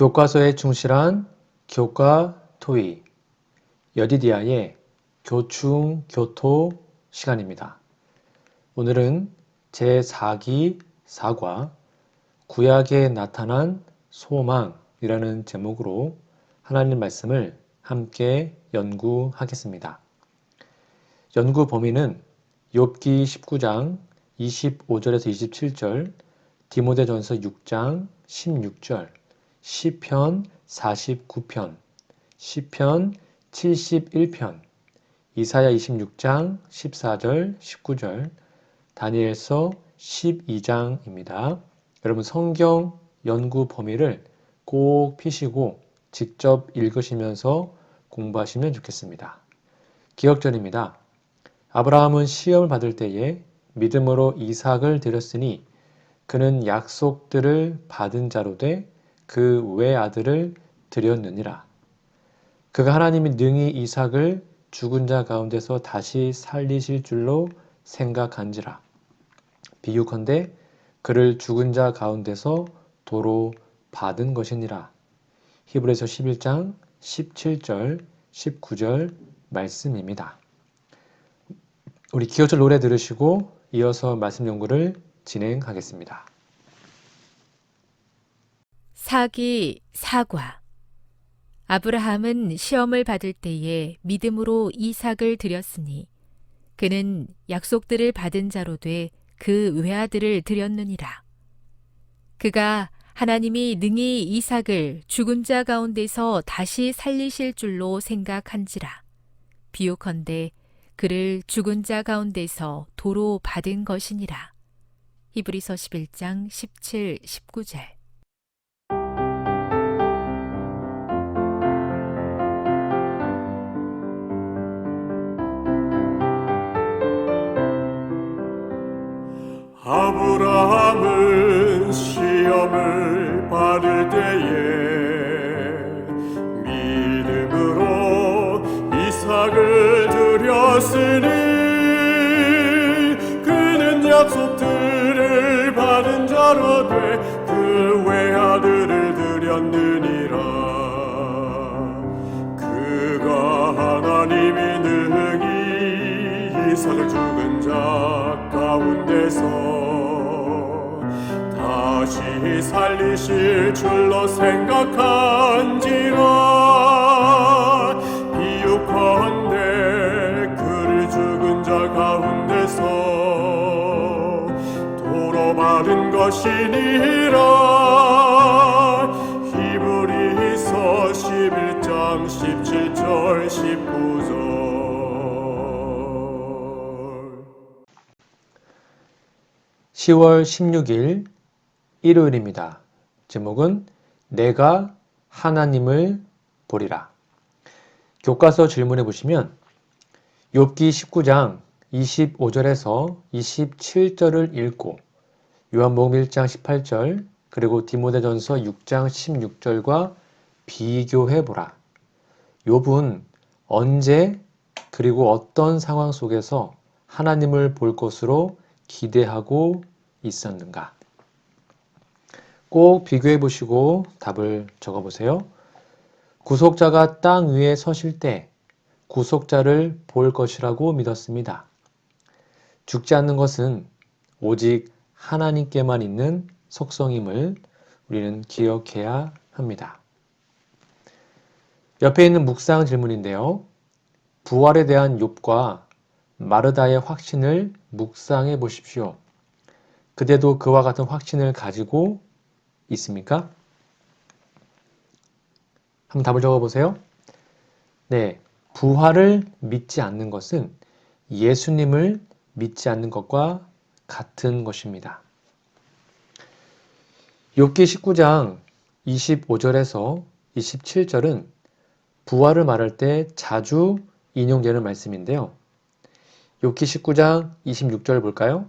교과서에 충실한 교과 토의 여디디아의 교충 교토 시간입니다. 오늘은 제4기 4과 구약에 나타난 소망이라는 제목으로 하나님 말씀을 함께 연구하겠습니다. 연구 범위는 욥기 19장 25절에서 27절, 디모데전서 6장 16절, 시편 49편, 시편 71편, 이사야 26장 14절, 19절, 다니엘서 12장입니다. 여러분 성경 연구 범위를 꼭 피시고 직접 읽으시면서 공부하시면 좋겠습니다. 기억절입니다. 아브라함은 시험을 받을 때에 믿음으로 이삭을 드렸으니 그는 약속들을 받은 자로 돼 그 외아들을 드렸느니라. 그가 하나님이 능히 이삭을 죽은 자 가운데서 다시 살리실 줄로 생각한지라. 비유컨대 그를 죽은 자 가운데서 도로 받은 것이니라. 히브리서 11장 17절 19절 말씀입니다. 우리 기어절 노래 들으시고 이어서 말씀 연구를 진행하겠습니다. 사기 사과. 아브라함은 시험을 받을 때에 믿음으로 이삭을 드렸으니 그는 약속들을 받은 자로 돼 그 외아들을 드렸느니라. 그가 하나님이 능히 이삭을 죽은 자 가운데서 다시 살리실 줄로 생각한지라. 비유컨대 그를 죽은 자 가운데서 도로 받은 것이니라. 히브리서 11장 17, 19절. 아브라함은 시험을 받을 때에 믿음으로 이삭을 드렸으니 그는 약속들을 받은 자로 돼 그 외아들을 드렸느니라. 그가 하나님이 능히 이삭을 죽은 자 가운데서 다시 살리실 줄로 생각한지라. 비유컨대 그를 죽은 자 가운데서 도로 받은 것이니라. 히브리서 11장 17절 19절. 10월 16일 일요일입니다. 제목은 내가 하나님을 보리라. 교과서 질문해 보시면 욥기 19장 25절에서 27절을 읽고 요한복음 1장 18절 그리고 디모데전서 6장 16절과 비교해 보라. 욥은 언제 그리고 어떤 상황 속에서 하나님을 볼 것으로 기대하고 있었는가? 꼭 비교해 보시고 답을 적어 보세요. 구속자가 땅 위에 서실 때 구속자를 볼 것이라고 믿었습니다. 죽지 않는 것은 오직 하나님께만 있는 속성임을 우리는 기억해야 합니다. 옆에 있는 묵상 질문인데요. 부활에 대한 욥과 마르다의 확신을 묵상해 보십시오. 그대도 그와 같은 확신을 가지고 있습니까? 한번 답을 적어보세요. 네, 부활을 믿지 않는 것은 예수님을 믿지 않는 것과 같은 것입니다. 욥기 19장 25절에서 27절은 부활을 말할 때 자주 인용되는 말씀인데요. 욥기 19장 26절 볼까요?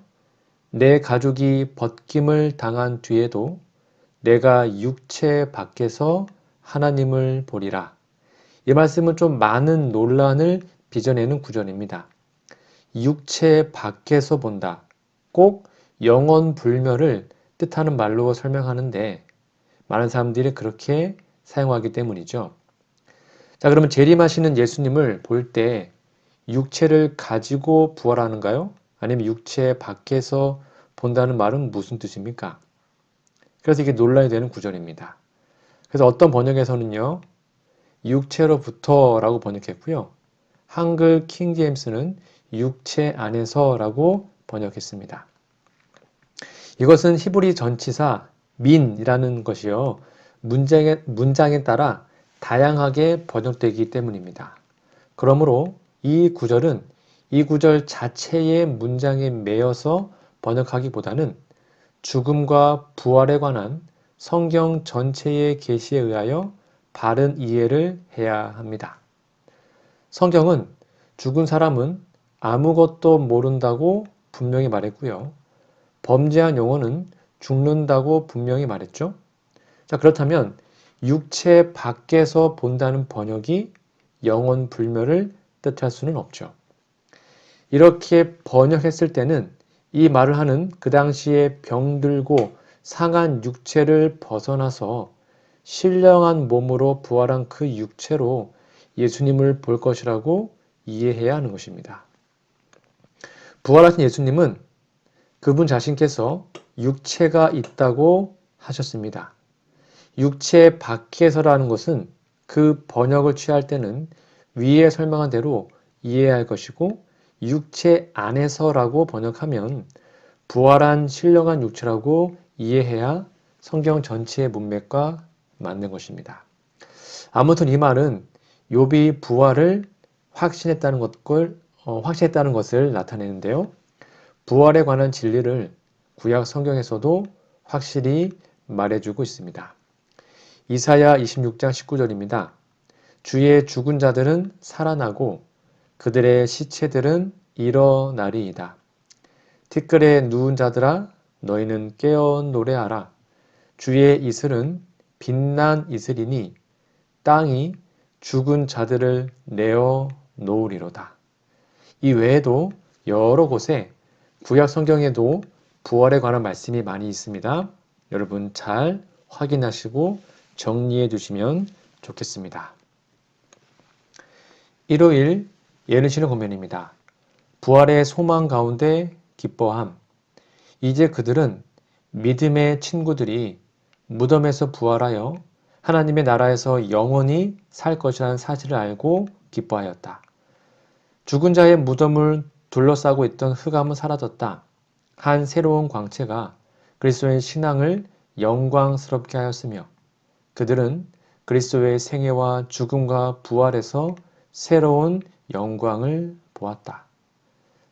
내 가족이 벗김을 당한 뒤에도 내가 육체 밖에서 하나님을 보리라. 이 말씀은 좀 많은 논란을 빚어내는 구절입니다. 육체 밖에서 본다. 꼭 영원 불멸을 뜻하는 말로 설명하는데 많은 사람들이 그렇게 사용하기 때문이죠. 자, 그러면 재림하시는 예수님을 볼 때 육체를 가지고 부활하는가요? 아니면 육체 밖에서 본다는 말은 무슨 뜻입니까? 그래서 이게 논란이 되는 구절입니다. 그래서 어떤 번역에서는요, 육체로부터라고 번역했고요. 한글 킹제임스는 육체 안에서라고 번역했습니다. 이것은 히브리 전치사 민이라는 것이요. 문장에 따라 다양하게 번역되기 때문입니다. 그러므로 이 구절은 이 구절 자체의 문장에 매여서 번역하기보다는 죽음과 부활에 관한 성경 전체의 계시에 의하여 바른 이해를 해야 합니다. 성경은 죽은 사람은 아무것도 모른다고 분명히 말했고요. 범죄한 영혼은 죽는다고 분명히 말했죠. 자, 그렇다면 육체 밖에서 본다는 번역이 영혼 불멸을 뜻할 수는 없죠. 이렇게 번역했을 때는 이 말을 하는 그 당시에 병들고 상한 육체를 벗어나서 신령한 몸으로 부활한 그 육체로 예수님을 볼 것이라고 이해해야 하는 것입니다. 부활하신 예수님은 그분 자신께서 육체가 있다고 하셨습니다. 육체 밖에서라는 것은 그 번역을 취할 때는 위에 설명한 대로 이해해야 할 것이고 육체 안에서라고 번역하면 부활한 신령한 육체라고 이해해야 성경 전체의 문맥과 맞는 것입니다. 아무튼 이 말은 욥이 부활을 확신했다는 것을 나타내는데요. 부활에 관한 진리를 구약 성경에서도 확실히 말해주고 있습니다. 이사야 26장 19절입니다. 주의 죽은 자들은 살아나고 그들의 시체들은 일어나리이다. 티끌에 누운 자들아 너희는 깨어 노래하라. 주의 이슬은 빛난 이슬이니 땅이 죽은 자들을 내어 놓으리로다. 이 외에도 여러 곳에 구약 성경에도 부활에 관한 말씀이 많이 있습니다. 여러분 잘 확인하시고 정리해 두시면 좋겠습니다. 일요일 예는 쉬는 고면입니다. 부활의 소망 가운데 기뻐함. 이제 그들은 믿음의 친구들이 무덤에서 부활하여 하나님의 나라에서 영원히 살 것이라는 사실을 알고 기뻐하였다. 죽은 자의 무덤을 둘러싸고 있던 흑암은 사라졌다. 한 새로운 광채가 그리스도의 신앙을 영광스럽게 하였으며 그들은 그리스도의 생애와 죽음과 부활에서 새로운 영광을 보았다.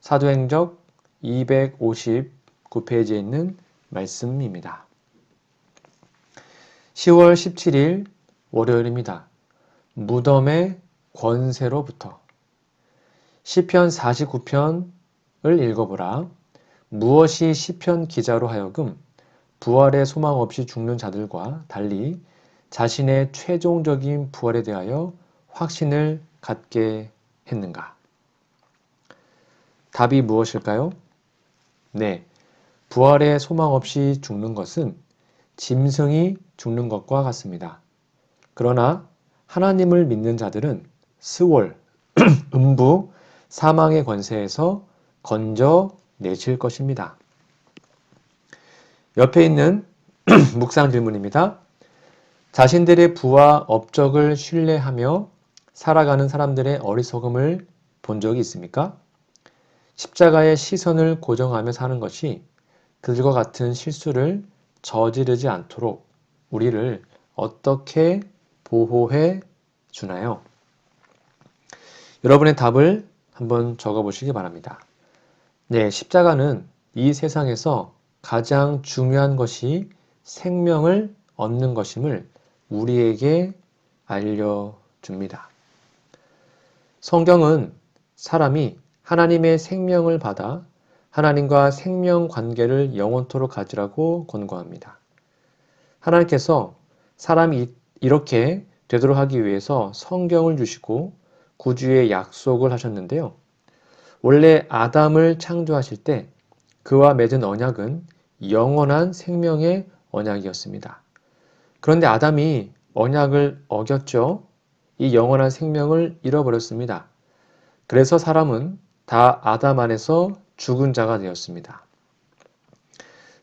사도행적 259페이지에 있는 말씀입니다. 10월 17일 월요일입니다. 무덤의 권세로부터 시편 49편을 읽어보라. 무엇이 시편 기자로 하여금 부활의 소망 없이 죽는 자들과 달리 자신의 최종적인 부활에 대하여 확신을 갖게 했는가? 답이 무엇일까요? 네, 부활의 소망 없이 죽는 것은 짐승이 죽는 것과 같습니다. 그러나 하나님을 믿는 자들은 스월, 음부, 사망의 권세에서 건져내실 것입니다. 옆에 있는 묵상 질문입니다. 자신들의 부와 업적을 신뢰하며 살아가는 사람들의 어리석음을 본 적이 있습니까? 십자가의 시선을 고정하며 사는 것이 그들과 같은 실수를 저지르지 않도록 우리를 어떻게 보호해 주나요? 여러분의 답을 한번 적어보시기 바랍니다. 네, 십자가는 이 세상에서 가장 중요한 것이 생명을 얻는 것임을 우리에게 알려줍니다. 성경은 사람이 하나님의 생명을 받아 하나님과 생명 관계를 영원토록 가지라고 권고합니다. 하나님께서 사람이 이렇게 되도록 하기 위해서 성경을 주시고 구주의 약속을 하셨는데요. 원래 아담을 창조하실 때 그와 맺은 언약은 영원한 생명의 언약이었습니다. 그런데 아담이 언약을 어겼죠. 이 영원한 생명을 잃어버렸습니다. 그래서 사람은 다 아담 안에서 죽은 자가 되었습니다.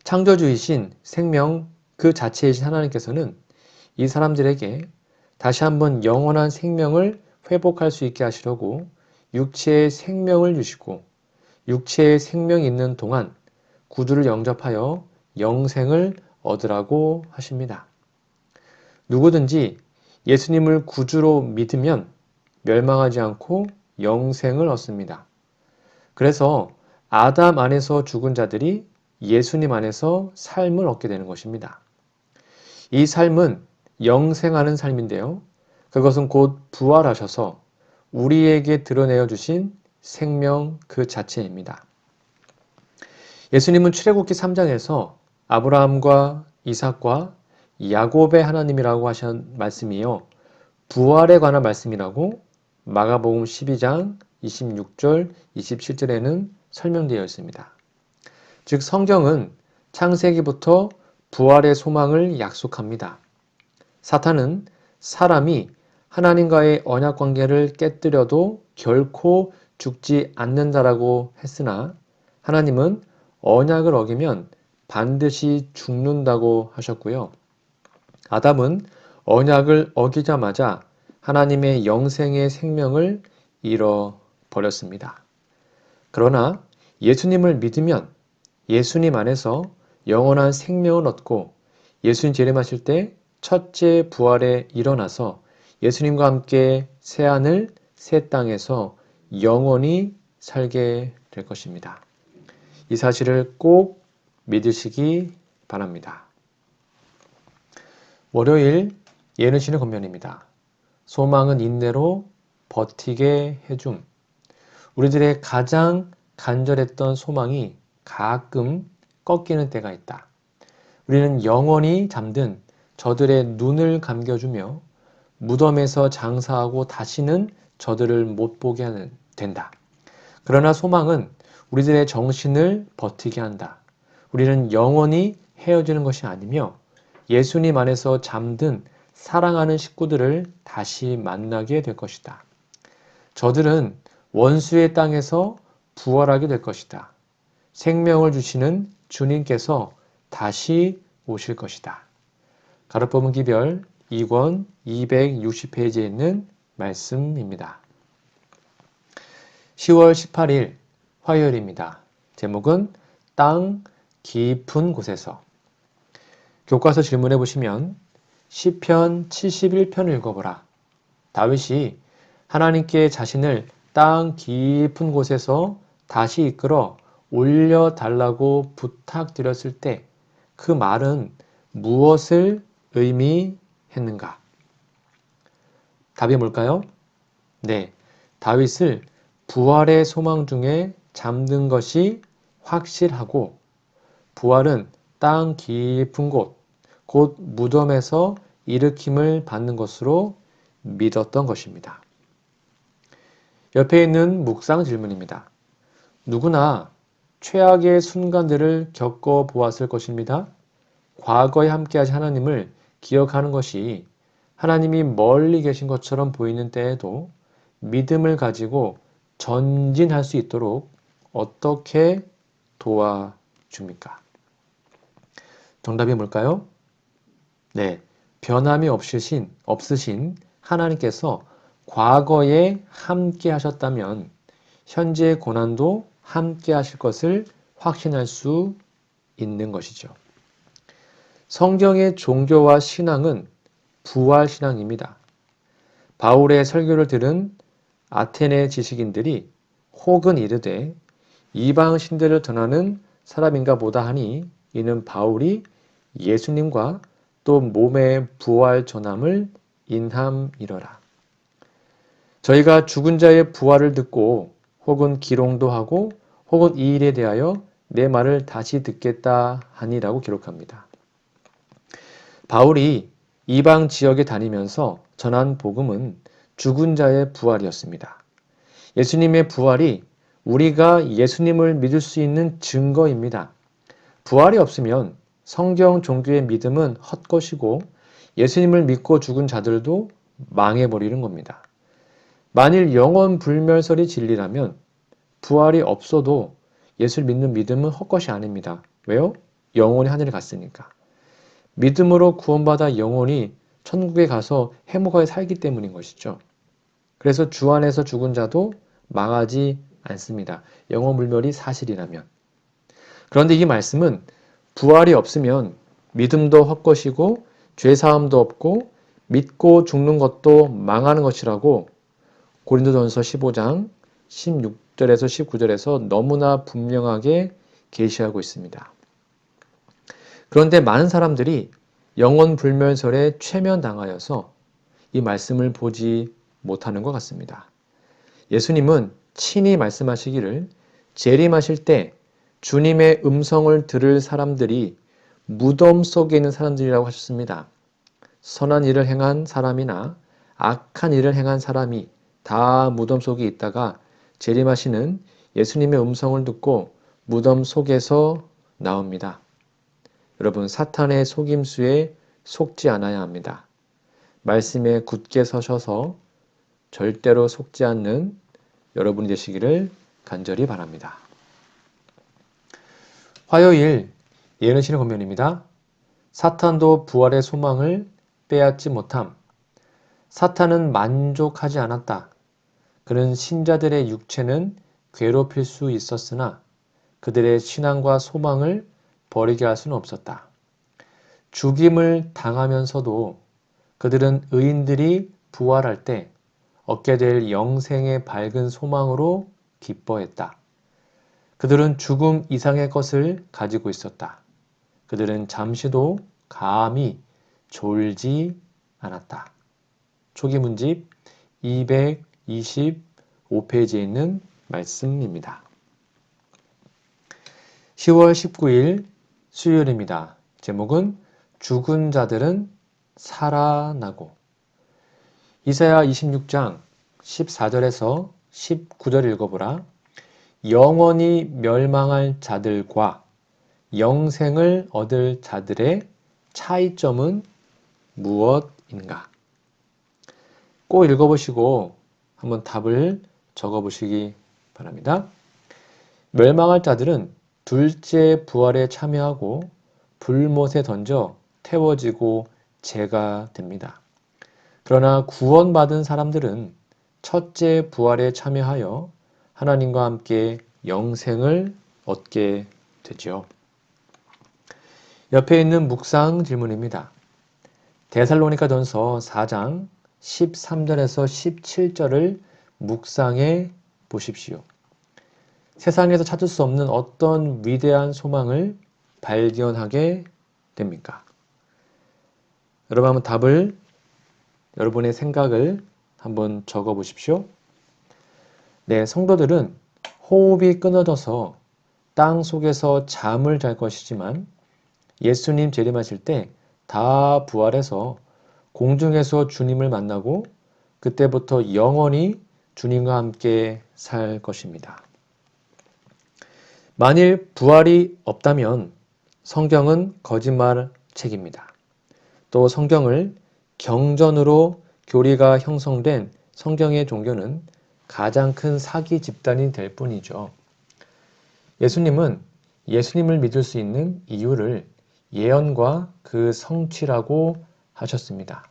창조주이신 생명 그 자체이신 하나님께서는 이 사람들에게 다시 한번 영원한 생명을 회복할 수 있게 하시려고 육체의 생명을 주시고 육체의 생명이 있는 동안 구주를 영접하여 영생을 얻으라고 하십니다. 누구든지 예수님을 구주로 믿으면 멸망하지 않고 영생을 얻습니다. 그래서 아담 안에서 죽은 자들이 예수님 안에서 삶을 얻게 되는 것입니다. 이 삶은 영생하는 삶인데요. 그것은 곧 부활하셔서 우리에게 드러내어 주신 생명 그 자체입니다. 예수님은 출애굽기 3장에서 아브라함과 이삭과 야곱의 하나님이라고 하신 말씀이요. 부활에 관한 말씀이라고 마가복음 12장 26절, 27절에는 설명되어 있습니다. 즉 성경은 창세기부터 부활의 소망을 약속합니다. 사탄은 사람이 하나님과의 언약 관계를 깨뜨려도 결코 죽지 않는다라고 했으나 하나님은 언약을 어기면 반드시 죽는다고 하셨고요. 아담은 언약을 어기자마자 하나님의 영생의 생명을 잃어버렸습니다. 그러나 예수님을 믿으면 예수님 안에서 영원한 생명을 얻고 예수님 재림하실 때 첫째 부활에 일어나서 예수님과 함께 새하늘 새 땅에서 영원히 살게 될 것입니다. 이 사실을 꼭 믿으시기 바랍니다. 월요일 예는 신의 권면입니다. 소망은 인내로 버티게 해줌. 우리들의 가장 간절했던 소망이 가끔 꺾이는 때가 있다. 우리는 영원히 잠든 저들의 눈을 감겨주며 무덤에서 장사하고 다시는 저들을 못 보게 된다. 그러나 소망은 우리들의 정신을 버티게 한다. 우리는 영원히 헤어지는 것이 아니며 예수님 안에서 잠든 사랑하는 식구들을 다시 만나게 될 것이다. 저들은 원수의 땅에서 부활하게 될 것이다. 생명을 주시는 주님께서 다시 오실 것이다. 가르법문 기별 2권 260페이지에 있는 말씀입니다. 10월 18일 화요일입니다. 제목은 땅 깊은 곳에서. 교과서 질문해 보시면 시편 71편을 읽어보라. 다윗이 하나님께 자신을 땅 깊은 곳에서 다시 이끌어 올려달라고 부탁드렸을 때 그 말은 무엇을 의미했는가? 답이 뭘까요? 네, 다윗을 부활의 소망 중에 잠든 것이 확실하고 부활은 땅 깊은 곳, 곧 무덤에서 일으킴을 받는 것으로 믿었던 것입니다. 옆에 있는 묵상 질문입니다. 누구나 최악의 순간들을 겪어보았을 것입니다. 과거에 함께하신 하나님을 기억하는 것이 하나님이 멀리 계신 것처럼 보이는 때에도 믿음을 가지고 전진할 수 있도록 어떻게 도와줍니까? 정답이 뭘까요? 네, 변함이 없으신 하나님께서 과거에 함께 하셨다면 현재의 고난도 함께 하실 것을 확신할 수 있는 것이죠. 성경의 종교와 신앙은 부활신앙입니다. 바울의 설교를 들은 아테네 지식인들이 혹은 이르되 이방 신들을 전하는 사람인가 보다 하니 이는 바울이 예수님과 또 몸의 부활 전함을 인함이러라. 저희가 죽은 자의 부활을 듣고 혹은 기롱도 하고 혹은 이 일에 대하여 내 말을 다시 듣겠다 하니라고 기록합니다. 바울이 이방 지역에 다니면서 전한 복음은 죽은 자의 부활이었습니다. 예수님의 부활이 우리가 예수님을 믿을 수 있는 증거입니다. 부활이 없으면 성경 종교의 믿음은 헛것이고 예수님을 믿고 죽은 자들도 망해버리는 겁니다. 만일 영원 불멸설이 진리라면 부활이 없어도 예수를 믿는 믿음은 헛것이 아닙니다. 왜요? 영원히 하늘에 갔으니까. 믿음으로 구원받아 영원히 천국에 가서 행복하게 살기 때문인 것이죠. 그래서 주 안에서 죽은 자도 망하지 않습니다. 영원 불멸이 사실이라면. 그런데 이 말씀은 부활이 없으면 믿음도 헛것이고 죄사함도 없고 믿고 죽는 것도 망하는 것이라고 고린도전서 15장 16절에서 19절에서 너무나 분명하게 계시하고 있습니다. 그런데 많은 사람들이 영원 불멸설에 최면당하여서 이 말씀을 보지 못하는 것 같습니다. 예수님은 친히 말씀하시기를 재림하실 때 주님의 음성을 들을 사람들이 무덤 속에 있는 사람들이라고 하셨습니다. 선한 일을 행한 사람이나 악한 일을 행한 사람이 다 무덤 속에 있다가 재림하시는 예수님의 음성을 듣고 무덤 속에서 나옵니다. 여러분, 사탄의 속임수에 속지 않아야 합니다. 말씀에 굳게 서셔서 절대로 속지 않는 여러분이 되시기를 간절히 바랍니다. 화요일 예언의 신의 권면입니다. 사탄도 부활의 소망을 빼앗지 못함. 사탄은 만족하지 않았다. 그는 신자들의 육체는 괴롭힐 수 있었으나 그들의 신앙과 소망을 버리게 할 수는 없었다. 죽임을 당하면서도 그들은 의인들이 부활할 때 얻게 될 영생의 밝은 소망으로 기뻐했다. 그들은 죽음 이상의 것을 가지고 있었다. 그들은 잠시도 감히 졸지 않았다. 초기 문집 225페이지에 있는 말씀입니다. 10월 19일 수요일입니다. 제목은 죽은 자들은 살아나고. 이사야 26장 14절에서 19절 읽어보라. 영원히 멸망할 자들과 영생을 얻을 자들의 차이점은 무엇인가? 꼭 읽어보시고 한번 답을 적어보시기 바랍니다. 멸망할 자들은 둘째 부활에 참여하고 불못에 던져 태워지고 재가 됩니다. 그러나 구원받은 사람들은 첫째 부활에 참여하여 하나님과 함께 영생을 얻게 되죠. 옆에 있는 묵상 질문입니다. 데살로니가전서 4장 13절에서 17절을 묵상해 보십시오. 세상에서 찾을 수 없는 어떤 위대한 소망을 발견하게 됩니까? 여러분 한번 답을, 여러분의 생각을 한번 적어 보십시오. 네, 성도들은 호흡이 끊어져서 땅 속에서 잠을 잘 것이지만 예수님 재림하실 때 다 부활해서 공중에서 주님을 만나고 그때부터 영원히 주님과 함께 살 것입니다. 만일 부활이 없다면 성경은 거짓말 책입니다. 또 성경을 경전으로 교리가 형성된 성경의 종교는 가장 큰 사기 집단이 될 뿐이죠. 예수님은 예수님을 믿을 수 있는 이유를 예언과 그 성취라고 하셨습니다.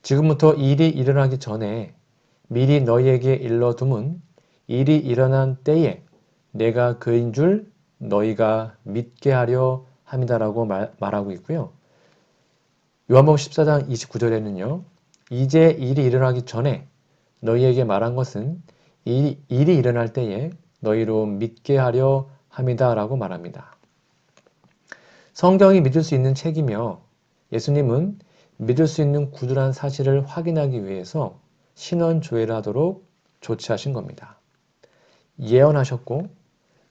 지금부터 일이 일어나기 전에 미리 너희에게 일러둠은 일이 일어난 때에 내가 그인 줄 너희가 믿게 하려 함이다라고 말하고 있고요. 요한복음 14장 29절에는요. 이제 일이 일어나기 전에 너희에게 말한 것은 일이 일어날 때에 너희로 믿게 하려 함이다라고 말합니다. 성경이 믿을 수 있는 책이며 예수님은 믿을 수 있는 구두란 사실을 확인하기 위해서 신원조회를 하도록 조치하신 겁니다. 예언하셨고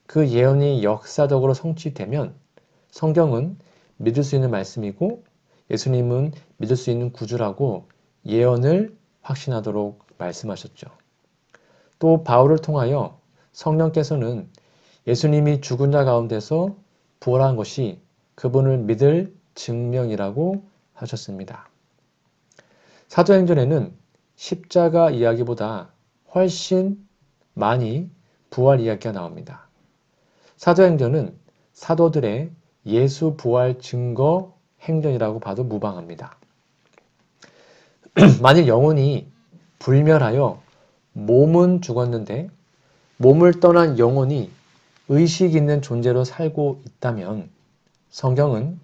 그 예언이 역사적으로 성취되면 성경은 믿을 수 있는 말씀이고 예수님은 믿을 수 있는 구주라고 예언을 확신하도록 말씀하셨죠. 또 바울을 통하여 성령께서는 예수님이 죽은 자 가운데서 부활한 것이 그분을 믿을 증명이라고 하셨습니다. 사도행전에는 십자가 이야기보다 훨씬 많이 부활 이야기가 나옵니다. 사도행전은 사도들의 예수 부활 증거 행전이라고 봐도 무방합니다. 만일 영혼이 불멸하여 몸은 죽었는데 몸을 떠난 영혼이 의식 있는 존재로 살고 있다면 성경은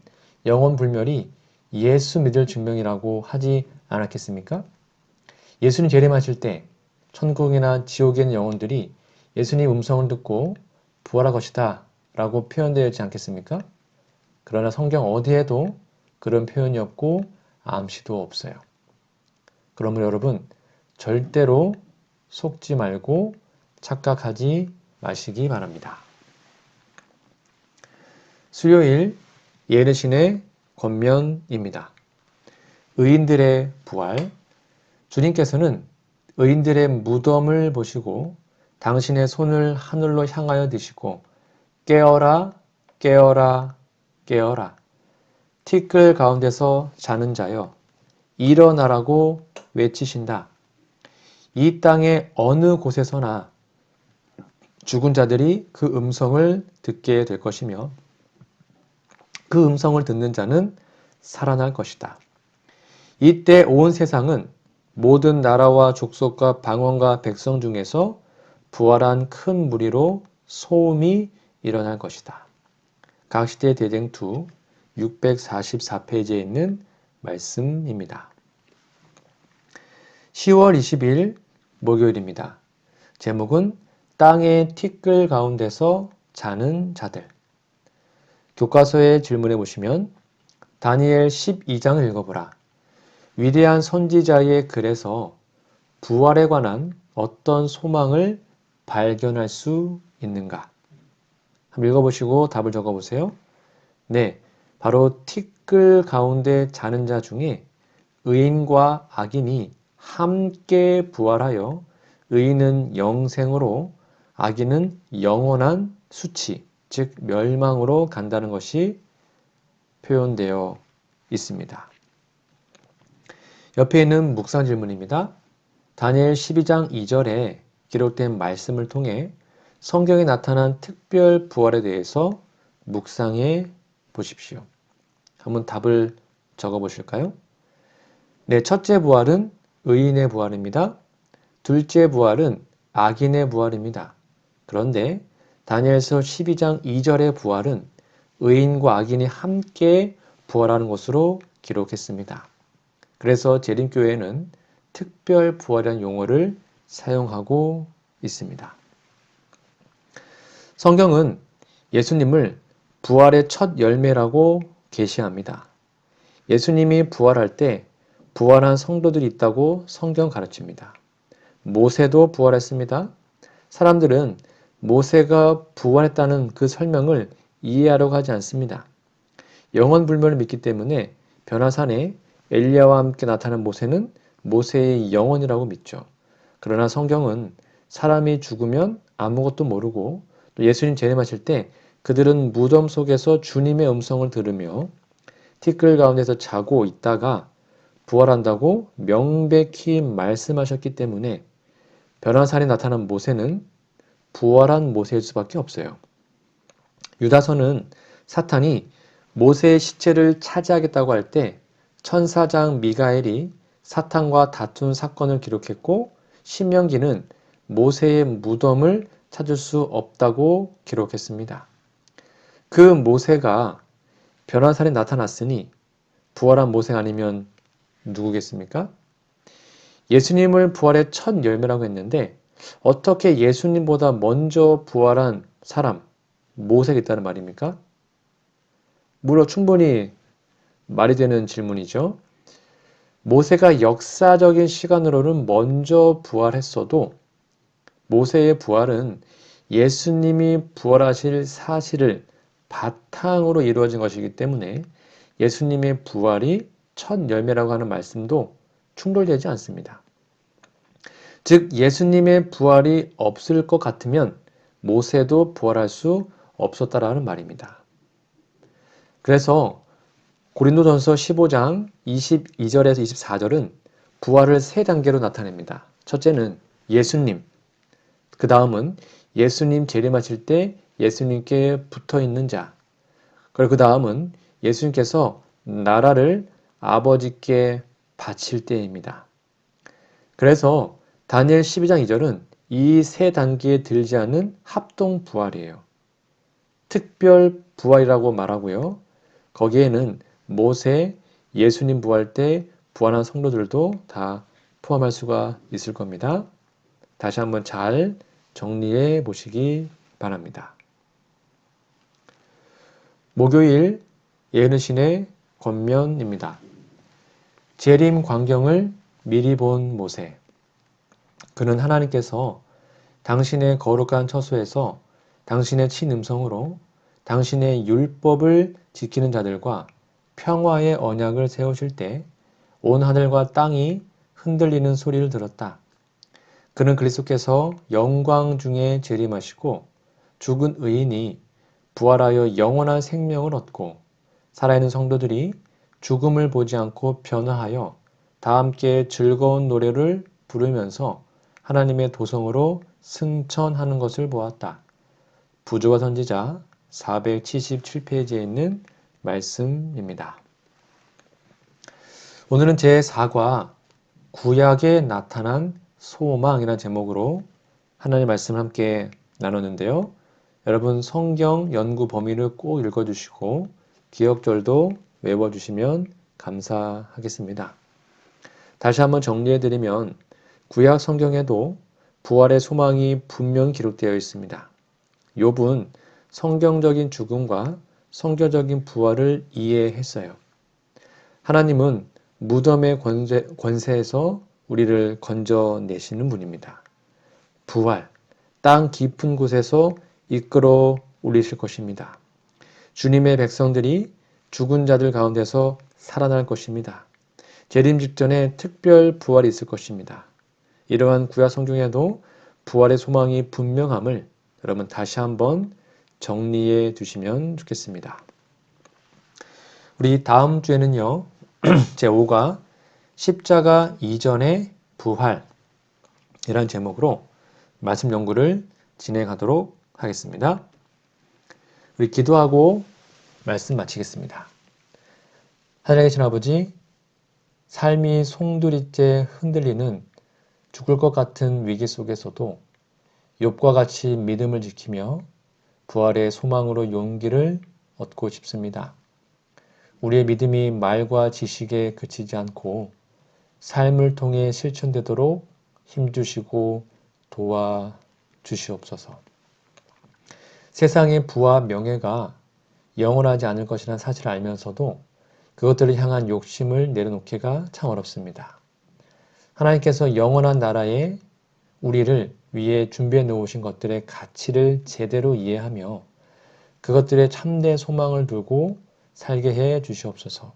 영혼 불멸이 예수 믿을 증명이라고 하지 않았겠습니까? 예수님 재림하실 때 천국이나 지옥에 있는 영혼들이 예수님 음성을 듣고 부활할 것이다 라고 표현되어 있지 않겠습니까? 그러나 성경 어디에도 그런 표현이 없고 암시도 없어요. 그러므로 여러분 절대로 속지 말고 착각하지 마시기 바랍니다. 수요일 예르신의 권면입니다. 의인들의 부활. 주님께서는 의인들의 무덤을 보시고 당신의 손을 하늘로 향하여 드시고 깨어라 깨어라 깨어라 티끌 가운데서 자는 자여 일어나라고 외치신다. 이 땅의 어느 곳에서나 죽은 자들이 그 음성을 듣게 될 것이며 그 음성을 듣는 자는 살아날 것이다. 이때 온 세상은 모든 나라와 족속과 방언과 백성 중에서 부활한 큰 무리로 소음이 일어날 것이다. 각시대 대쟁투 644페이지에 있는 말씀입니다. 10월 20일 목요일입니다. 제목은 땅의 티끌 가운데서 자는 자들. 교과서에 질문해 보시면 다니엘 12장을 읽어보라. 위대한 선지자의 글에서 부활에 관한 어떤 소망을 발견할 수 있는가? 한번 읽어보시고 답을 적어보세요. 네, 바로 티끌 가운데 자는 자 중에 의인과 악인이 함께 부활하여 의인은 영생으로 악인은 영원한 수치, 즉 멸망으로 간다는 것이 표현되어 있습니다. 옆에 있는 묵상 질문입니다. 다니엘 12장 2절에 기록된 말씀을 통해 성경에 나타난 특별 부활에 대해서 묵상해 보십시오. 한번 답을 적어 보실까요? 네, 첫째 부활은 의인의 부활입니다. 둘째 부활은 악인의 부활입니다. 그런데 다니엘서 12장 2절의 부활은 의인과 악인이 함께 부활하는 것으로 기록했습니다. 그래서 재림교회는 특별 부활이라는 용어를 사용하고 있습니다. 성경은 예수님을 부활의 첫 열매라고 계시합니다. 예수님이 부활할 때 부활한 성도들이 있다고 성경 가르칩니다. 모세도 부활했습니다. 사람들은 모세가 부활했다는 그 설명을 이해하려고 하지 않습니다. 영원 불멸을 믿기 때문에 변화산에 엘리야와 함께 나타난 모세는 모세의 영혼이라고 믿죠. 그러나 성경은 사람이 죽으면 아무것도 모르고 또 예수님 재림하실 때 그들은 무덤 속에서 주님의 음성을 들으며 티끌 가운데서 자고 있다가 부활한다고 명백히 말씀하셨기 때문에 변화산에 나타난 모세는 부활한 모세일 수밖에 없어요. 유다서는 사탄이 모세의 시체를 차지하겠다고 할 때 천사장 미가엘이 사탄과 다툰 사건을 기록했고 신명기는 모세의 무덤을 찾을 수 없다고 기록했습니다. 그 모세가 변화산에 나타났으니 부활한 모세가 아니면 누구겠습니까? 예수님을 부활의 첫 열매라고 했는데 어떻게 예수님보다 먼저 부활한 사람, 모세가 있다는 말입니까? 물론 충분히 말이 되는 질문이죠. 모세가 역사적인 시간으로는 먼저 부활했어도 모세의 부활은 예수님이 부활하실 사실을 바탕으로 이루어진 것이기 때문에 예수님의 부활이 첫 열매라고 하는 말씀도 충돌되지 않습니다. 즉 예수님의 부활이 없을 것 같으면 모세도 부활할 수 없었다라는 말입니다. 그래서 고린도전서 15장 22절에서 24절은 부활을 세 단계로 나타냅니다. 첫째는 예수님, 그 다음은 예수님 재림하실 때 예수님께 붙어있는 자, 그리고 그 다음은 예수님께서 나라를 아버지께 바칠 때입니다. 그래서 다니엘 12장 2절은 이 세 단계에 들지 않은 합동 부활이에요. 특별 부활이라고 말하고요. 거기에는 모세, 예수님 부활 때 부활한 성도들도 다 포함할 수가 있을 겁니다. 다시 한번 잘 정리해 보시기 바랍니다. 목요일 예언의 권면입니다. 재림 광경을 미리 본 모세. 그는 하나님께서 당신의 거룩한 처소에서 당신의 친음성으로 당신의 율법을 지키는 자들과 평화의 언약을 세우실 때 온 하늘과 땅이 흔들리는 소리를 들었다. 그는 그리스도께서 영광 중에 재림하시고 죽은 의인이 부활하여 영원한 생명을 얻고 살아있는 성도들이 죽음을 보지 않고 변화하여 다 함께 즐거운 노래를 부르면서 하나님의 도성으로 승천하는 것을 보았다. 부조와 선지자 477페이지에 있는 말씀입니다. 오늘은 제4과 구약에 나타난 소망이라는 제목으로 하나님의 말씀을 함께 나눴는데요. 여러분 성경 연구 범위를 꼭 읽어주시고 기억절도 외워주시면 감사하겠습니다. 다시 한번 정리해드리면 구약 성경에도 부활의 소망이 분명히 기록되어 있습니다. 욥은 성경적인 죽음과 성경적인 부활을 이해했어요. 하나님은 무덤의 권세에서 우리를 건져내시는 분입니다. 부활, 땅 깊은 곳에서 이끌어 올리실 것입니다. 주님의 백성들이 죽은 자들 가운데서 살아날 것입니다. 재림 직전에 특별 부활이 있을 것입니다. 이러한 구약 성경에도 부활의 소망이 분명함을 여러분 다시 한번 정리해 두시면 좋겠습니다. 우리 다음 주에는요. 제5가 십자가 이전의 부활이라는 제목으로 말씀 연구를 진행하도록 하겠습니다. 우리 기도하고 말씀 마치겠습니다. 하늘에 계신 아버지, 삶이 송두리째 흔들리는 죽을 것 같은 위기 속에서도 욥과 같이 믿음을 지키며 부활의 소망으로 용기를 얻고 싶습니다. 우리의 믿음이 말과 지식에 그치지 않고 삶을 통해 실천되도록 힘주시고 도와주시옵소서. 세상의 부와 명예가 영원하지 않을 것이라는 사실을 알면서도 그것들을 향한 욕심을 내려놓기가 참 어렵습니다. 하나님께서 영원한 나라에 우리를 위해 준비해 놓으신 것들의 가치를 제대로 이해하며 그것들의 참된 소망을 두고 살게 해 주시옵소서.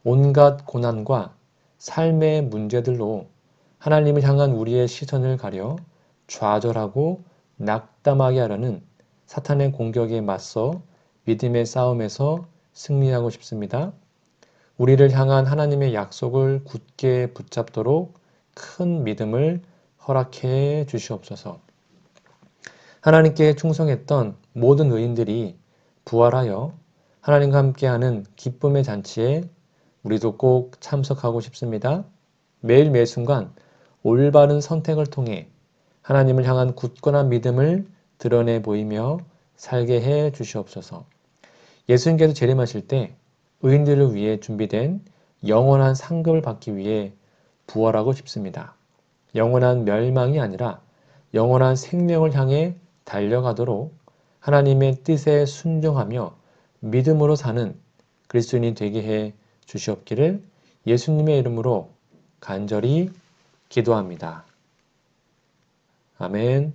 온갖 고난과 삶의 문제들로 하나님을 향한 우리의 시선을 가려 좌절하고 낙담하게 하려는 사탄의 공격에 맞서 믿음의 싸움에서 승리하고 싶습니다. 우리를 향한 하나님의 약속을 굳게 붙잡도록 큰 믿음을 허락해 주시옵소서. 하나님께 충성했던 모든 의인들이 부활하여 하나님과 함께하는 기쁨의 잔치에 우리도 꼭 참석하고 싶습니다. 매일 매 순간 올바른 선택을 통해 하나님을 향한 굳건한 믿음을 드러내 보이며 살게 해 주시옵소서. 예수님께서 재림하실 때 의인들을 위해 준비된 영원한 상급을 받기 위해 부활하고 싶습니다. 영원한 멸망이 아니라 영원한 생명을 향해 달려가도록 하나님의 뜻에 순종하며 믿음으로 사는 그리스도인이 되게 해 주시옵기를 예수님의 이름으로 간절히 기도합니다. 아멘.